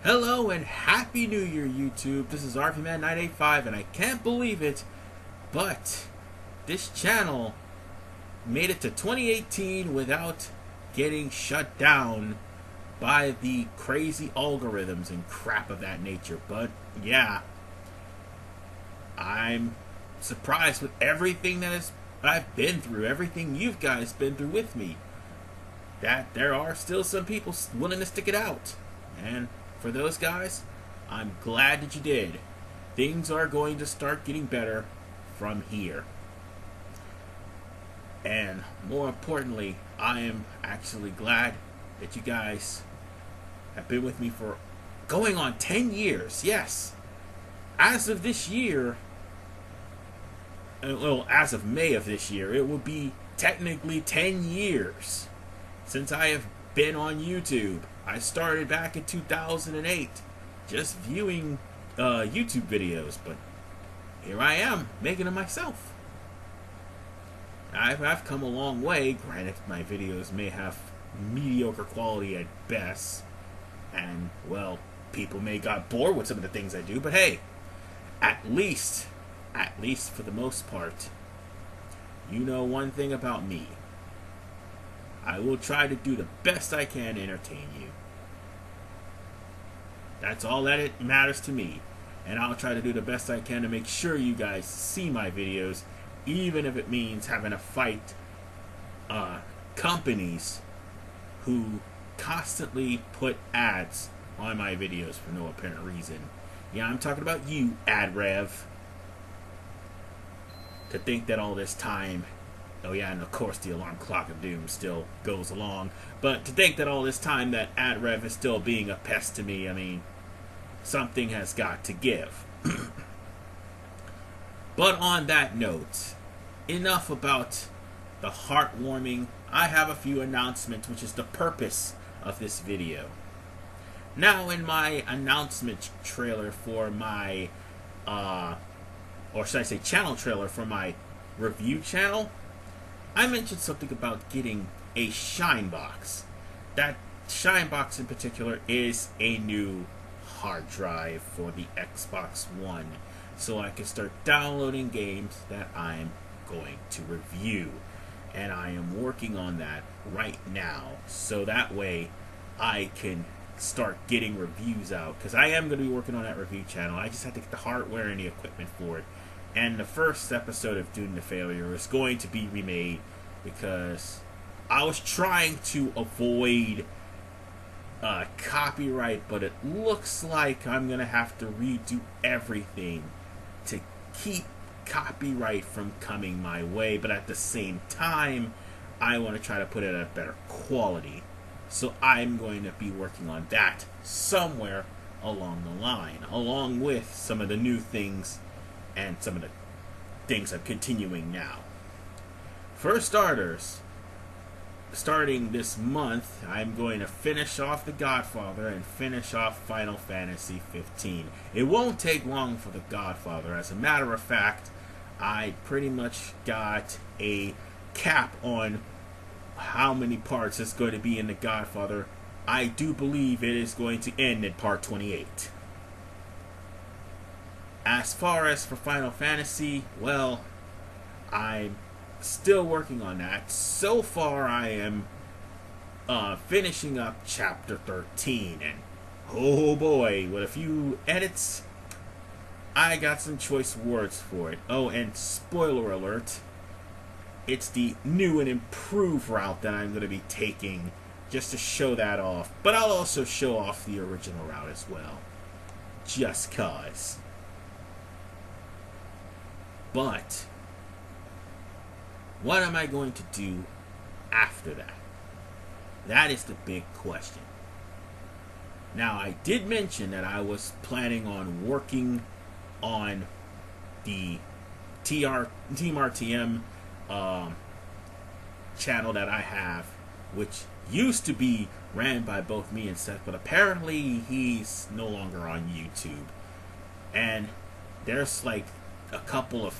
Hello and Happy New Year, YouTube. This is RVMan985, and I can't believe it, but this channel made it to 2018 without getting shut down by the crazy algorithms and crap of that nature. But yeah, I'm surprised with everything I've been through, everything you guys been through with me, that there are still some people willing to stick it out. And for those guys, I'm glad that you did. Things are going to start getting better from here. And more importantly, I am actually glad that you guys have been with me for going on 10 years. Yes. As of this year, well, as of May of this year, it will be technically 10 years since I have been on YouTube. I started back in 2008 just viewing YouTube videos, but here I am making them myself. I've come a long way. Granted, my videos may have mediocre quality at best, and well, people may got bored with some of the things I do, but hey, at least for the most part, you know one thing about me. I will try to do the best I can to entertain you. That's all that it matters to me. And I'll try to do the best I can to make sure you guys see my videos, even if it means having to fight companies who constantly put ads on my videos for no apparent reason. Yeah, I'm talking about you, AdRev. To think that all this time, oh yeah, and of course the alarm clock of doom still goes along, but to think that all this time that AdRev is still being a pest to me, I mean, something has got to give. But on that note, enough about the heartwarming. I have a few announcements, which is the purpose of this video. Now, in my announcement trailer for my, or should I say channel trailer for my review channel, I mentioned something about getting a Shine Box. That Shine Box in particular is a new hard drive for the Xbox One, so I can start downloading games that I'm going to review. And I am working on that right now, so that way I can start getting reviews out, because I am going to be working on that review channel. I just have to get the hardware and the equipment for it. And the first episode of Doomed to Failure is going to be remade, because I was trying to avoid copyright, but it looks like I'm going to have to redo everything to keep copyright from coming my way. But at the same time, I want to try to put it at better quality. So I'm going to be working on that somewhere along the line, along with some of the new things and some of the things I'm continuing now. For starters, starting this month, I'm going to finish off The Godfather and finish off Final Fantasy 15. It won't take long for The Godfather. As a matter of fact, I pretty much got a cap on how many parts is going to be in The Godfather. I do believe it is going to end at part 28. As far as for Final Fantasy, well, I'm still working on that. So far, I am finishing up chapter 13, and oh boy, with a few edits, I got some choice words for it. Oh, and spoiler alert, it's the new and improved route that I'm going to be taking, just to show that off. But I'll also show off the original route as well, just cause. But what am I going to do after that? That is the big question. Now, I did mention that I was planning on working on the Team RTM channel that I have, which used to be ran by both me and Seth, but apparently he's no longer on YouTube. And there's like a couple of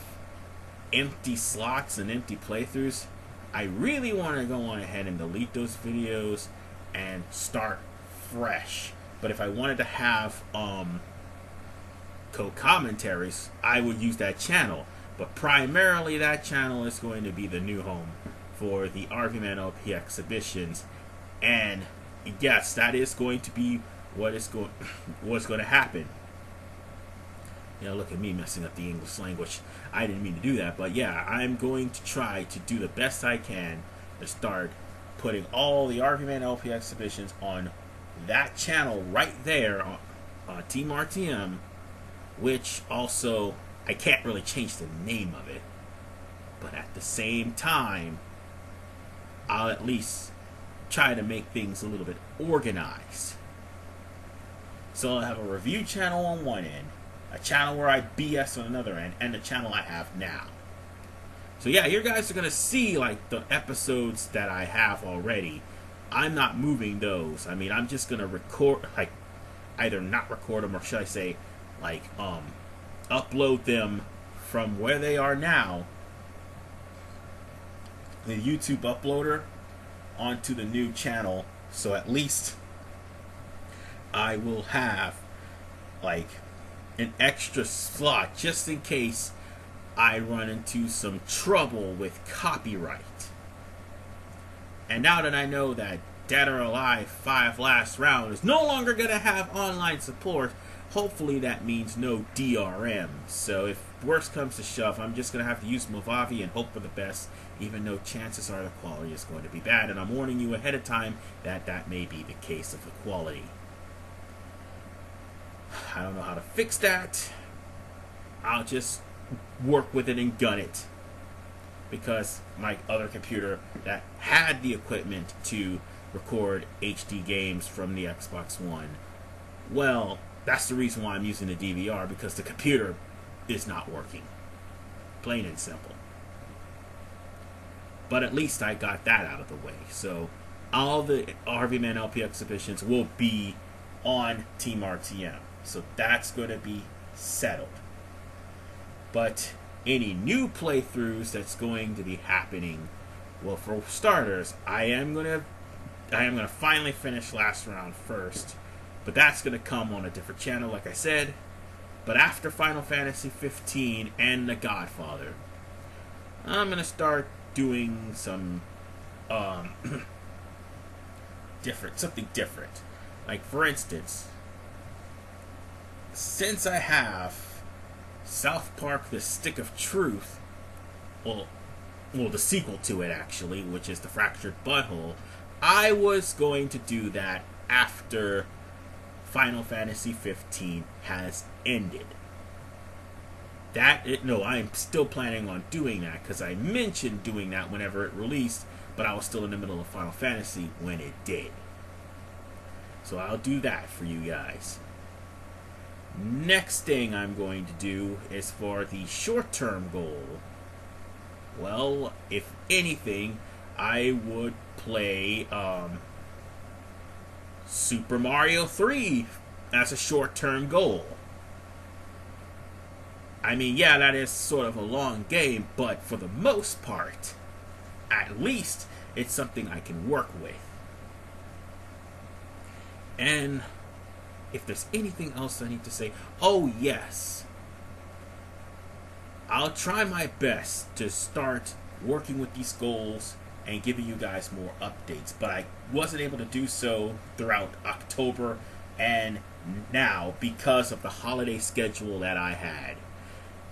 empty slots and empty playthroughs. I really want to go on ahead and delete those videos and start fresh. But if I wanted to have co-commentaries, I would use that channel. But primarily that channel is going to be the new home for the RVman LP exhibitions. And yes, that is going to be what's going to happen. You know, look at me messing up the English language. I didn't mean to do that, but yeah, I'm going to try to do the best I can to start putting all the RVman LP exhibitions on that channel right there on Team RTM, which also, I can't really change the name of it, but at the same time, I'll at least try to make things a little bit organized. So I'll have a review channel on one end, a channel where I BS on another end, and the channel I have now. So yeah, you guys are going to see like the episodes that I have already. I'm not moving those. I mean, I'm just going to record, like, either not record them, or should I say, like, upload them from where they are now, the YouTube uploader, onto the new channel. So at least I will have like an extra slot just in case I run into some trouble with copyright. And now that I know that Dead or Alive 5 Last Round is no longer going to have online support, hopefully that means no DRM. So if worse comes to shove, I'm just going to have to use Movavi and hope for the best, even though chances are the quality is going to be bad. And I'm warning you ahead of time that that may be the case of the quality. I don't know how to fix that. I'll just work with it and gun it, because my other computer that had the equipment to record HD games from the Xbox One, well, that's the reason why I'm using the DVR, because the computer is not working. Plain and simple. But at least I got that out of the way. So all the RVman LP exhibitions will be on Team RTM. So that's going to be settled. But any new playthroughs that's going to be happening, well, for starters, I am gonna finally finish Last Round first, but that's gonna come on a different channel, like I said. But after Final Fantasy 15 and The Godfather, I'm gonna start doing some something different. Like, for instance, since I have South Park: The Stick of Truth, well, the sequel to it actually, which is The Fractured Butthole, I was going to do that after Final Fantasy 15 has ended. I'm still planning on doing that, because I mentioned doing that whenever it released, but I was still in the middle of Final Fantasy when it did. So I'll do that for you guys. Next thing I'm going to do is for the short-term goal. Well, if anything, I would play Super Mario 3 as a short-term goal. I mean, yeah, that is sort of a long game, but for the most part, at least it's something I can work with. And if there's anything else I need to say, oh yes, I'll try my best to start working with these goals and giving you guys more updates, but I wasn't able to do so throughout October and now because of the holiday schedule that I had.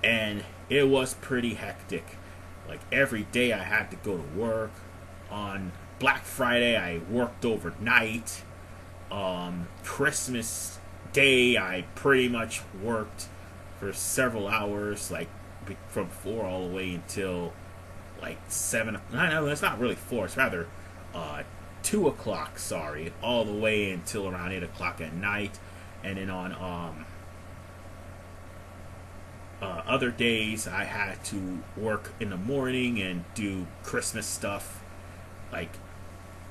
And it was pretty hectic. Like, every day I had to go to work. On Black Friday I worked overnight. Christmas Day I pretty much worked for several hours, like from 4 all the way until like 7. No, it's not really 4, it's rather 2 o'clock, sorry, all the way until around 8 o'clock at night. And then on other days I had to work in the morning and do Christmas stuff, like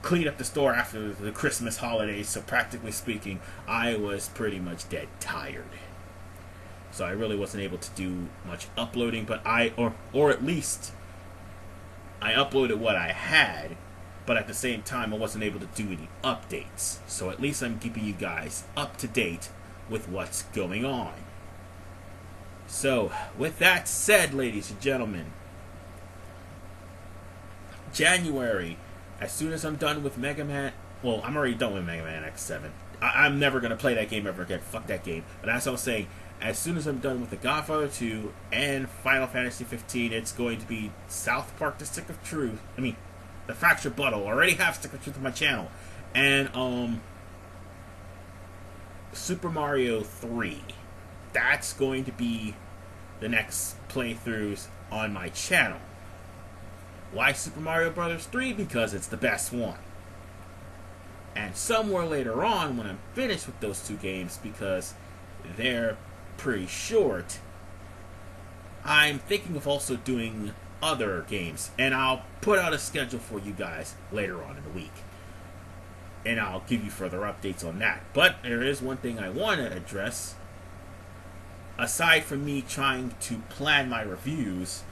clean up the store after the Christmas holidays. So practically speaking, I was pretty much dead tired. So I really wasn't able to do much uploading, but or at least I uploaded what I had, but but at the same time I wasn't able to do any updates. So at least I'm keeping you guys up to date with what's going on. So with that said, ladies and gentlemen, January, as soon as I'm done with Mega Man, well, I'm already done with Mega Man X7. I'm never going to play that game ever again. Fuck that game. But as I was saying, as soon as I'm done with The Godfather 2 and Final Fantasy 15, it's going to be South Park: The Stick of Truth. I mean, The Fractured Buttle. I already have Stick of Truth on my channel. And, Super Mario 3. That's going to be the next playthroughs on my channel. Why Super Mario Bros. 3? Because it's the best one. And somewhere later on, when I'm finished with those two games, because they're pretty short, I'm thinking of also doing other games. And I'll put out a schedule for you guys later on in the week. And I'll give you further updates on that. But there is one thing I want to address. Aside from me trying to plan my reviews,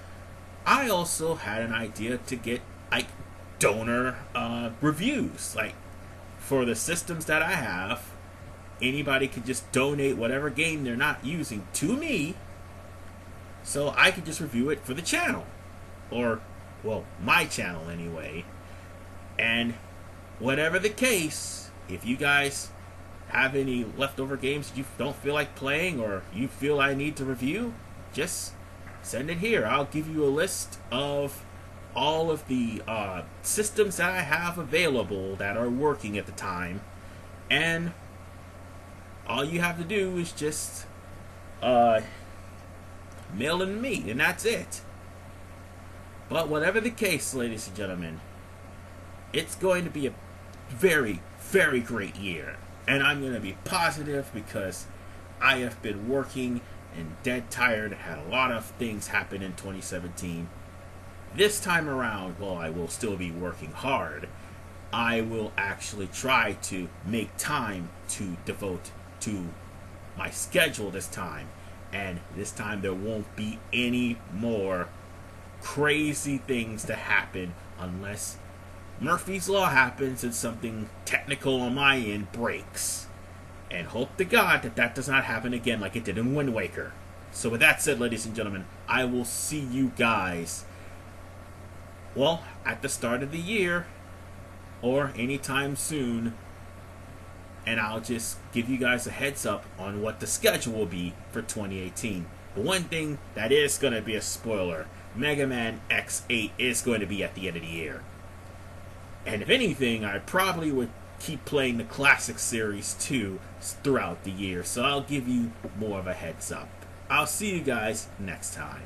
I also had an idea to get like donor reviews. Like for the systems that I have, anybody could just donate whatever game they're not using to me, so I could just review it for the channel, or well, my channel anyway. And whatever the case, if you guys have any leftover games you don't feel like playing or you feel I need to review, just send it here. I'll give you a list of all of the systems that I have available that are working at the time, and all you have to do is just mail them to me, and that's it. But whatever the case, ladies and gentlemen, it's going to be a very, very great year. And I'm going to be positive because I have been working and dead tired. Had a lot of things happen in 2017. This time around, while I will still be working hard, I will actually try to make time to devote to my schedule this time. And this time there won't be any more crazy things to happen unless Murphy's Law happens and something technical on my end breaks. And hope to God that that does not happen again like it did in Wind Waker. So with that said, ladies and gentlemen, I will see you guys, well, at the start of the year or anytime soon. And I'll just give you guys a heads up on what the schedule will be for 2018. But one thing that is going to be a spoiler, Mega Man X8 is going to be at the end of the year. And if anything, I probably would keep playing the classic series too throughout the year. So I'll give you more of a heads up. I'll see you guys next time.